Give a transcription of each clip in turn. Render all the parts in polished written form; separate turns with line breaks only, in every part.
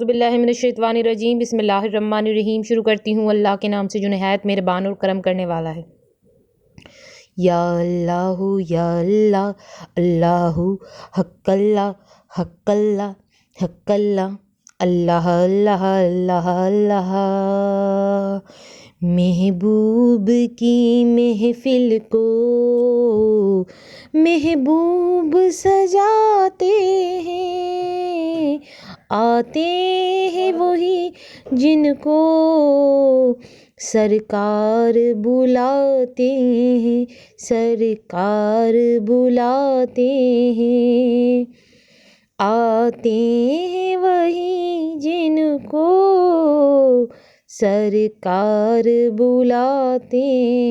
اعوذ باللہ من الشیطان الرجیم بسم اللہ الرحمن الرحیم۔ شروع کرتی ہوں اللہ کے نام سے جو نہایت مہربان اور کرم کرنے والا ہے۔ یا اللہ اللہ حق اللہ حق اللہ حق اللہ اللہ اللہ اللہ اللہ۔ محبوب کی محفل کو محبوب سجاتے ہیں، آتے ہیں وہی جن کو سرکار بلاتے ہیں، سرکار بلاتے ہیں، آتے ہیں وہی جن کو سرکار بلاتے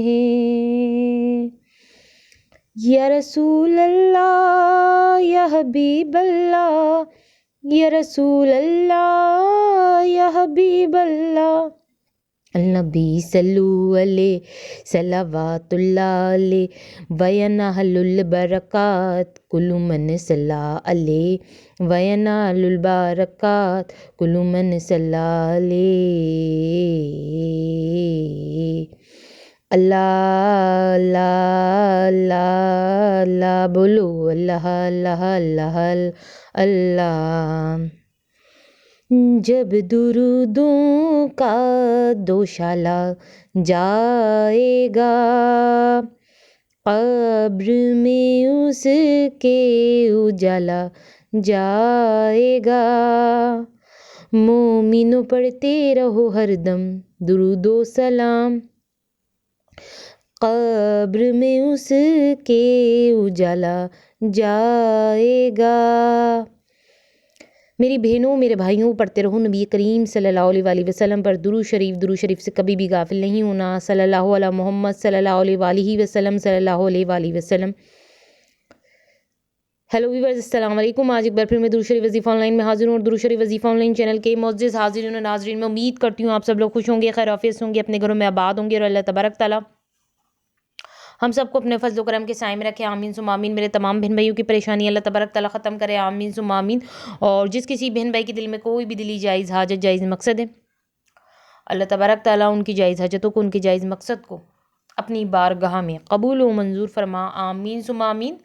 ہیں۔ یا رسول اللہ یا حبیب اللہ، یا رسول اللہ یا حبیب اللہ، النبی صلو علیہ صلوات اللہ علیہ وینال البرکات کل من صلی علیہ وینال البرکات کل من صلی علیہ۔ اللہ اللہ اللہ اللہ، بولو اللہ اللہ اللہ اللہ۔ جب درودوں کا دوشالہ جائے گا، قبر میں اس کے اجالا جائے گا، مومنوں پڑھتے رہو ہر دم درود و سلام، قبر میں اس کے اجالا جائے گا۔ میری بہنوں میرے بھائیوں، پڑھتے رہو نبی کریم صلی اللہ علیہ وآلہ وسلم پر درود شریف سے کبھی بھی غافل نہیں ہونا۔ صلی اللہ علیہ محمد صلی اللہ علیہ وآلہ وسلم صلی اللہ علیہ وآلہ وسلم۔ ہیلو ویورز، السلام علیکم۔ آج ایک بار پھر میں درود شریف وظیفہ آن لائن میں حاضر ہوں، اور درود شریف وظیفہ آن لائن چینل کے معزز حاضرین و ناظرین میں امید کرتی ہوں آپ سب لوگ خوش ہوں گے، خیر عافیت سے ہوں گے، اپنے گھروں میں آباد ہوں گے، اور اللہ تبارک تعالیٰ ہم سب کو اپنے فضل و کرم کے سائے میں رکھے، آمین ثم آمین۔ میرے تمام بہن بھائیوں کی پریشانی اللہ تبارک تعالیٰ ختم کرے، آمین ثم آمین۔ اور جس کسی بہن بھائی کے دل میں کوئی بھی دلی جائز حاجت جائز مقصد ہے، اللہ تبارک تعالیٰ ان کی جائز حاجتوں کو، ان کے جائز مقصد کو اپنی بارگاہ میں قبول و منظور فرما، آمین ثم آمین۔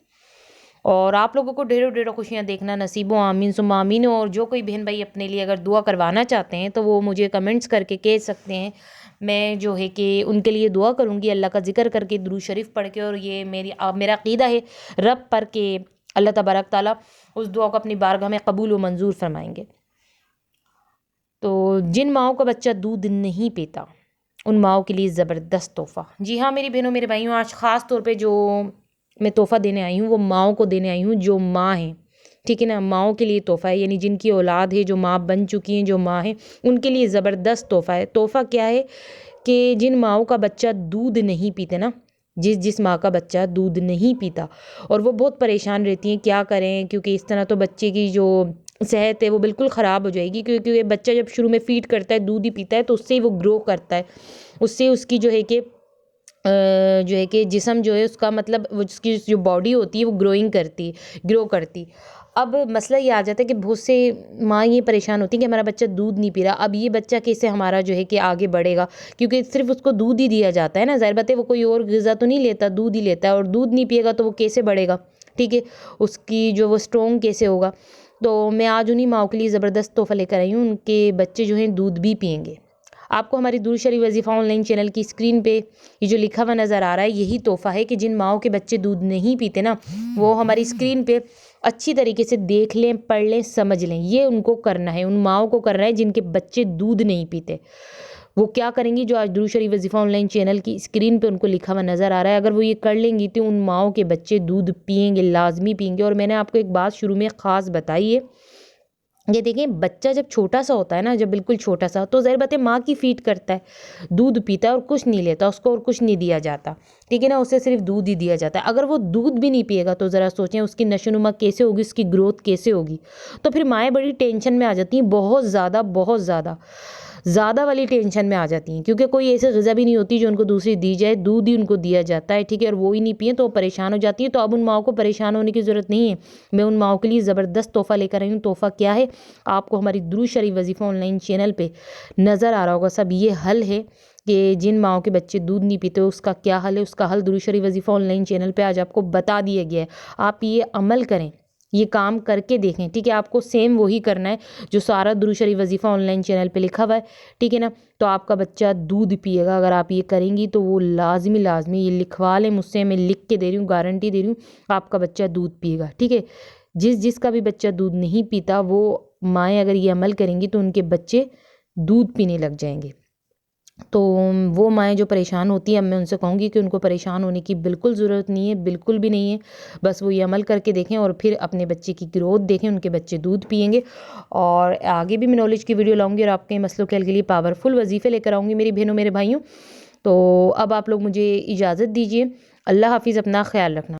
اور آپ لوگوں کو ڈھیروں ڈھیروں خوشیاں دیکھنا نصیب ہو، آمین ثم آمین۔ اور جو کوئی بہن بھائی اپنے لیے اگر دعا کروانا چاہتے ہیں تو وہ مجھے کمنٹس کر کے کہہ سکتے ہیں، میں جو ہے کہ ان کے لیے دعا کروں گی، اللہ کا ذکر کر کے، درود شریف پڑھ کے، اور یہ میرا عقیدہ ہے رب پر کہ اللہ تبارک تعالیٰ اس دعا کو اپنی بارگاہ میں قبول و منظور فرمائیں گے۔ تو جن ماؤں کا بچہ دودھ نہیں پیتا ان ماؤں کے لیے زبردست تحفہ، جی ہاں میری بہنوں میرے بھائیوں، آج خاص طور پہ جو میں تحفہ دینے آئی ہوں وہ ماؤں کو دینے آئی ہوں جو ماں ہیں، ٹھیک ہے نا، ماؤں کے لیے تحفہ ہے، یعنی جن کی اولاد ہے، جو ماں بن چکی ہیں، جو ماں ہیں، ان کے لیے زبردست تحفہ ہے۔ تحفہ کیا ہے کہ جن ماؤں کا بچہ دودھ نہیں پیتے نا، جس ماں کا بچہ دودھ نہیں پیتا اور وہ بہت پریشان رہتی ہیں کیا کریں، کیونکہ اس طرح تو بچے کی جو صحت ہے وہ بالکل خراب ہو جائے گی، کیونکہ بچہ جب شروع میں فیڈ کرتا ہے، دودھ ہی پیتا ہے، تو اس سے وہ گرو کرتا ہے، اس سے اس کی جو ہے کہ جسم جو ہے اس کا مطلب اس کی جو باڈی ہوتی ہے وہ گرو کرتی۔ اب مسئلہ یہ آ جاتا ہے کہ بہت سے ماں یہ پریشان ہوتی ہیں کہ ہمارا بچہ دودھ نہیں پی رہا، اب یہ بچہ کیسے ہمارا جو ہے کہ آگے بڑھے گا، کیونکہ صرف اس کو دودھ ہی دیا جاتا ہے نا، ظاہر بات ہے وہ کوئی اور غذا تو نہیں لیتا، دودھ ہی لیتا ہے، اور دودھ نہیں پیے گا تو وہ کیسے بڑھے گا، ٹھیک ہے، اس کی جو وہ اسٹرانگ کیسے ہوگا۔ تو میں آج انہیں ماؤں کے لیے زبردست تحفہ لے کر آئی ہوں، ان کے بچے جو ہیں دودھ بھی پئیں گے۔ آپ کو ہماری درود شریف وظیفہ آن لائن چینل کی اسکرین پہ یہ جو لکھا ہوا نظر آ رہا ہے، یہی تحفہ ہے کہ جن ماؤں کے بچے دودھ نہیں پیتے نا، وہ ہماری اسکرین پہ اچھی طریقے سے دیکھ لیں، پڑھ لیں، سمجھ لیں، یہ ان کو کرنا ہے، ان ماؤں کو کرنا ہے جن کے بچے دودھ نہیں پیتے۔ وہ کیا کریں گی؟ جو آج درود شریف وظیفہ آن لائن چینل کی اسکرین پہ ان کو لکھا ہوا نظر آ رہا ہے، اگر وہ یہ کر لیں گی تو ان ماؤں کے بچے دودھ پئیں گے، لازمی پئیں گے۔ اور میں نے آپ کو ایک بات شروع میں خاص بتائی ہے، یہ دیکھیں بچہ جب چھوٹا سا ہوتا ہے نا، جب بالکل چھوٹا سا، تو ظاہر بات ہے ماں کی فیڈ کرتا ہے، دودھ پیتا ہے اور کچھ نہیں لیتا، اس کو اور کچھ نہیں دیا جاتا، ٹھیک ہے نا، اسے صرف دودھ ہی دیا جاتا ہے۔ اگر وہ دودھ بھی نہیں پیے گا تو ذرا سوچیں اس کی نشو نما کیسے ہوگی، اس کی گروتھ کیسے ہوگی۔ تو پھر مائیں بڑی ٹینشن میں آ جاتی ہیں، بہت زیادہ زیادہ والی ٹینشن میں آ جاتی ہیں، کیونکہ کوئی ایسی غذا بھی نہیں ہوتی جو ان کو دوسری دی جائے، دودھ ہی ان کو دیا جاتا ہے، ٹھیک ہے، اور وہ ہی نہیں پئیں تو وہ پریشان ہو جاتی ہیں۔ تو اب ان ماؤں کو پریشان ہونے کی ضرورت نہیں ہے، میں ان ماؤں کے لیے زبردست تحفہ لے کر آئی ہوں۔ تحفہ کیا ہے؟ آپ کو ہماری درود شریف وظیفہ آن لائن چینل پہ نظر آ رہا ہوگا سب، یہ حل ہے کہ جن ماؤں کے بچے دودھ نہیں پیتے اس کا کیا حل ہے، اس کا حل درود شریف وظیفہ آن لائن چینل پہ آج آپ کو بتا دیا گیا ہے۔ آپ یہ عمل کریں، یہ کام کر کے دیکھیں، ٹھیک ہے، آپ کو سیم وہی کرنا ہے جو سارا درود شریف وظیفہ آن لائن چینل پہ لکھا ہوا ہے، ٹھیک ہے نا۔ تو آپ کا بچہ دودھ پیے گا اگر آپ یہ کریں گی، تو وہ لازمی یہ لکھوا لیں مجھ سے، میں لکھ کے دے رہی ہوں، گارنٹی دے رہی ہوں، آپ کا بچہ دودھ پیے گا، ٹھیک ہے۔ جس کا بھی بچہ دودھ نہیں پیتا، وہ مائیں اگر یہ عمل کریں گی تو ان کے بچے دودھ پینے لگ جائیں گے۔ تو وہ مائیں جو پریشان ہوتی ہیں، اب میں ان سے کہوں گی کہ ان کو پریشان ہونے کی بالکل ضرورت نہیں ہے، بالکل بھی نہیں ہے، بس وہ یہ عمل کر کے دیکھیں اور پھر اپنے بچے کی گروتھ دیکھیں، ان کے بچے دودھ پئیں گے۔ اور آگے بھی میں نالج کی ویڈیو لاؤں گی اور آپ کے مسئلوں کے حل کے لیے پاورفل وظیفے لے کر آؤں گی میری بہنوں میرے بھائیوں۔ تو اب آپ لوگ مجھے اجازت دیجیے، اللہ حافظ، اپنا خیال رکھنا۔